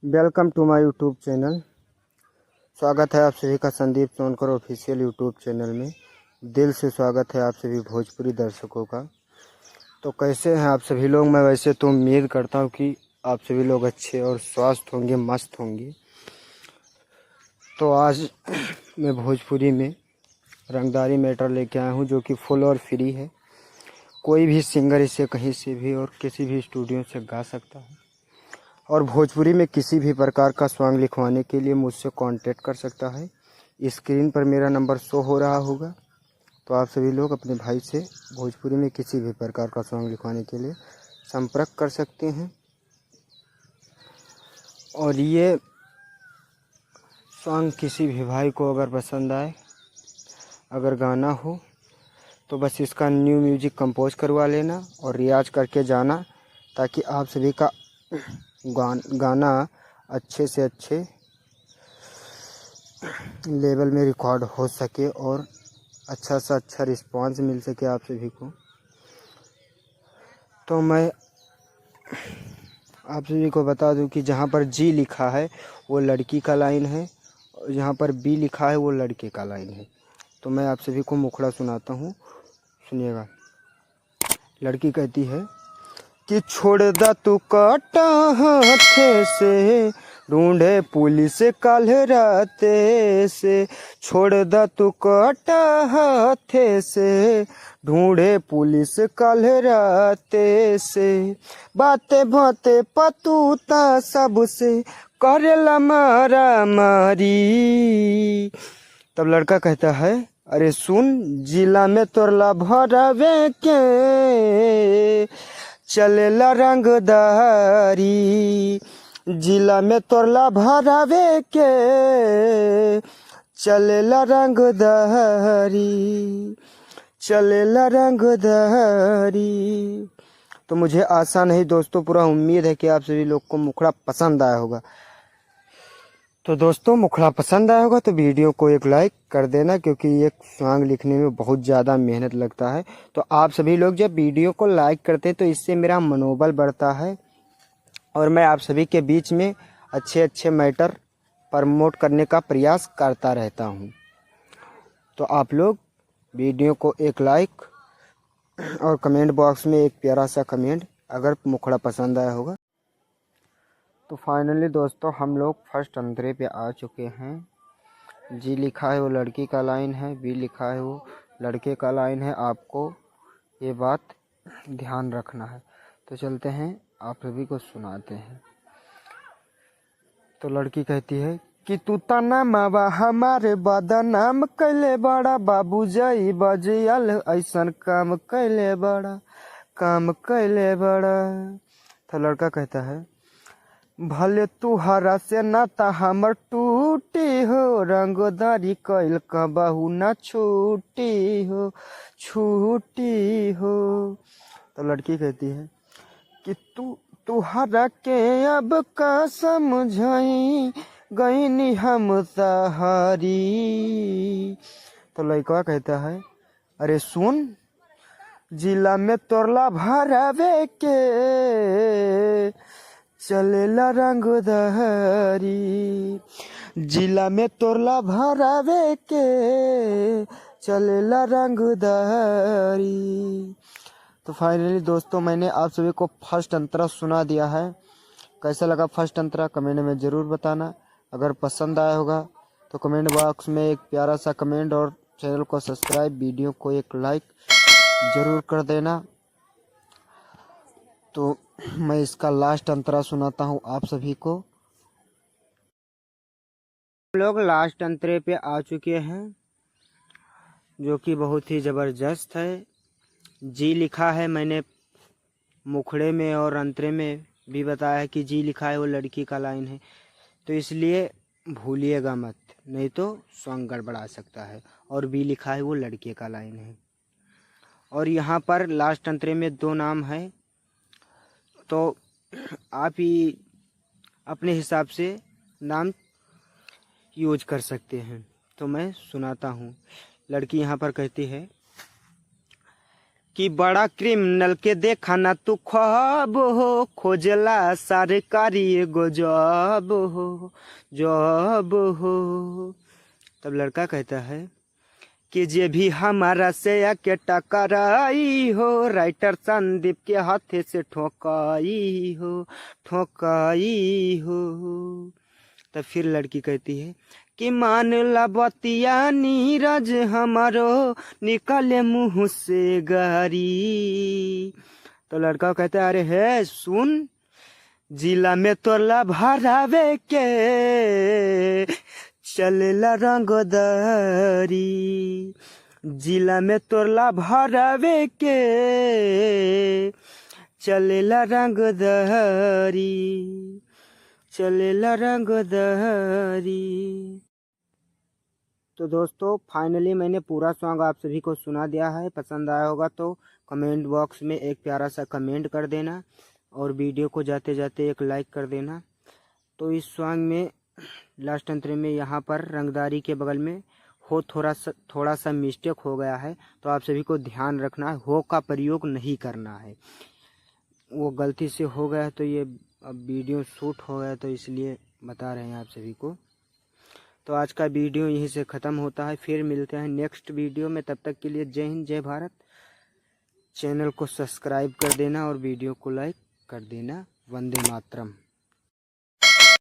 Welcome to my YouTube channel. स्वागत है आप सभी का Sandeep Sonkar official YouTube channel में। दिल से स्वागत है आप सभी भोजपुरी दर्शकों का। तो कैसे हैं आप सभी लोग? मैं वैसे तो उम्मीद करता हूं कि आप सभी लोग अच्छे और स्वस्थ होंगे, मस्त होंगे। तो आज मैं भोजपुरी में रंगदारी मैटर लेके आया हूं, जो कि फुल और फ्री है। कोई भी सिंगर इसे कहीं से भी और किसी भी स्टूडियो से गा सकता है और भोजपुरी में किसी भी प्रकार का सॉन्ग लिखवाने के लिए मुझसे कांटेक्ट कर सकता है। स्क्रीन पर मेरा नंबर शो हो रहा होगा, तो आप सभी लोग अपने भाई से भोजपुरी में किसी भी प्रकार का सॉन्ग लिखवाने के लिए संपर्क कर सकते हैं। और ये सॉन्ग किसी भी भाई को अगर पसंद आए, अगर गाना हो, तो बस इसका न्यू म्यूजिक कंपोज करवा लेना और रियाज करके जाना, ताकि आप सभी का गाना अच्छे से अच्छे लेवल में रिकॉर्ड हो सके और अच्छा सा अच्छा रिस्पांस मिल सके आप सभी को। तो मैं आप सभी को बता दूं कि जहाँ पर जी लिखा है वो लड़की का लाइन है और जहाँ पर बी लिखा है वो लड़के का लाइन है। तो मैं आप सभी को मुखड़ा सुनाता हूँ, सुनिएगा। लड़की कहती है कि छोड़ दा तू काटा हाथे से, ढूंढे पुलिस कल राते से। छोड़ दा तू काटा हाथे से, ढूंढे पुलिस कल राते से। बातें बातें पतूता सबसे, करेला मारा मारी। तब लड़का कहता है, अरे सुन, जिला में तोरला भरावे के चलेला रंगदारी। जिला में तोरला भरावे के चलेला रंगदारी, चलेला रंगदारी। तो मुझे आशा नहीं दोस्तों, पूरा उम्मीद है कि आप सभी लोग को मुखड़ा पसंद आया होगा। तो दोस्तों, मुखड़ा पसंद आया होगा तो वीडियो को एक लाइक कर देना, क्योंकि एक सॉन्ग लिखने में बहुत ज़्यादा मेहनत लगता है। तो आप सभी लोग जब वीडियो को लाइक करते हैं तो इससे मेरा मनोबल बढ़ता है और मैं आप सभी के बीच में अच्छे अच्छे मैटर प्रमोट करने का प्रयास करता रहता हूं। तो आप लोग वीडियो को एक लाइक और कमेंट बॉक्स में एक प्यारा सा कमेंट अगर मुखड़ा पसंद आया होगा। तो फाइनली दोस्तों, हम लोग फर्स्ट अंतरे पे आ चुके हैं। जी लिखा है वो लड़की का लाइन है, बी लिखा है वो लड़के का लाइन है। आपको ये बात ध्यान रखना है। तो चलते हैं, आप सभी को सुनाते हैं। तो लड़की कहती है कि तू तना मावा हमारे बदनाम कैले बड़ा, बाबू जई बजियल ऐसन काम कैले बड़ा, काम कैले बड़ा। तो लड़का कहता है, भले तुहरा से नाता हमर टूटी हो, रंगदारी कैल कबहू न छूटी हो, छूटी हो। तो लड़की कहती है कि तुहरा के अब का समझाई, गईनी हम सहारी। तो लड़का कहता है, अरे सुन, जिला में तोरला भरावे के चलेला रंगदारी। जिला में तोरला भरावे के चलेला रंगदारी। तो फाइनली दोस्तों, मैंने आप सभी को फर्स्ट अंतरा सुना दिया है। कैसा लगा फर्स्ट अंतरा कमेंट में ज़रूर बताना। अगर पसंद आया होगा तो कमेंट बॉक्स में एक प्यारा सा कमेंट और चैनल को सब्सक्राइब, वीडियो को एक लाइक ज़रूर कर देना। तो मैं इसका लास्ट अंतरा सुनाता हूँ आप सभी को। हम लोग लास्ट अंतरे पे आ चुके हैं, जो कि बहुत ही ज़बरदस्त है। जी लिखा है, मैंने मुखड़े में और अंतरे में भी बताया है कि जी लिखा है वो लड़की का लाइन है। तो इसलिए भूलिएगा मत, नहीं तो सॉन्ग गड़बड़ा सकता है। और बी लिखा है वो लड़के का लाइन है। और यहाँ पर लास्ट अंतरे में दो नाम है, तो आप ही अपने हिसाब से नाम यूज कर सकते हैं। तो मैं सुनाता हूँ। लड़की यहाँ पर कहती है कि बड़ा क्रिमिनल के देखा ना तू ख्वाब हो, खोजला सरकारी एगो जॉब हो, जॉब हो। तब लड़का कहता है कि जे भी हमारा से आके टकराई हो, राइटर संदीप के हाथे से ठोकाई हो, ठोकाई हो। तब फिर लड़की कहती है कि मान ला बतिया नीरज हमारो निकले मुंह से गारी। तो लड़का कहता है अरे है सुन, जिला में तोला भरावे के चलेला रंगदारी, जिला में तोला भरावे के चलेला रंगदारी, चलेला रंगदारी। तो दोस्तों फाइनली मैंने पूरा सॉन्ग आप सभी को सुना दिया है। पसंद आया होगा तो कमेंट बॉक्स में एक प्यारा सा कमेंट कर देना और वीडियो को जाते जाते एक लाइक कर देना। तो इस सॉन्ग में लास्ट अंतरे में यहाँ पर रंगदारी के बगल में हो थोड़ा सा मिस्टेक हो गया है, तो आप सभी को ध्यान रखना है, हो का प्रयोग नहीं करना है। वो गलती से हो गया है तो ये अब वीडियो शूट हो गया, तो इसलिए बता रहे हैं आप सभी को। तो आज का वीडियो यहीं से ख़त्म होता है, फिर मिलते हैं नेक्स्ट वीडियो में। तब तक के लिए जय हिंद जय भारत। चैनल को सब्सक्राइब कर देना और वीडियो को लाइक कर देना। वंदे मातरम।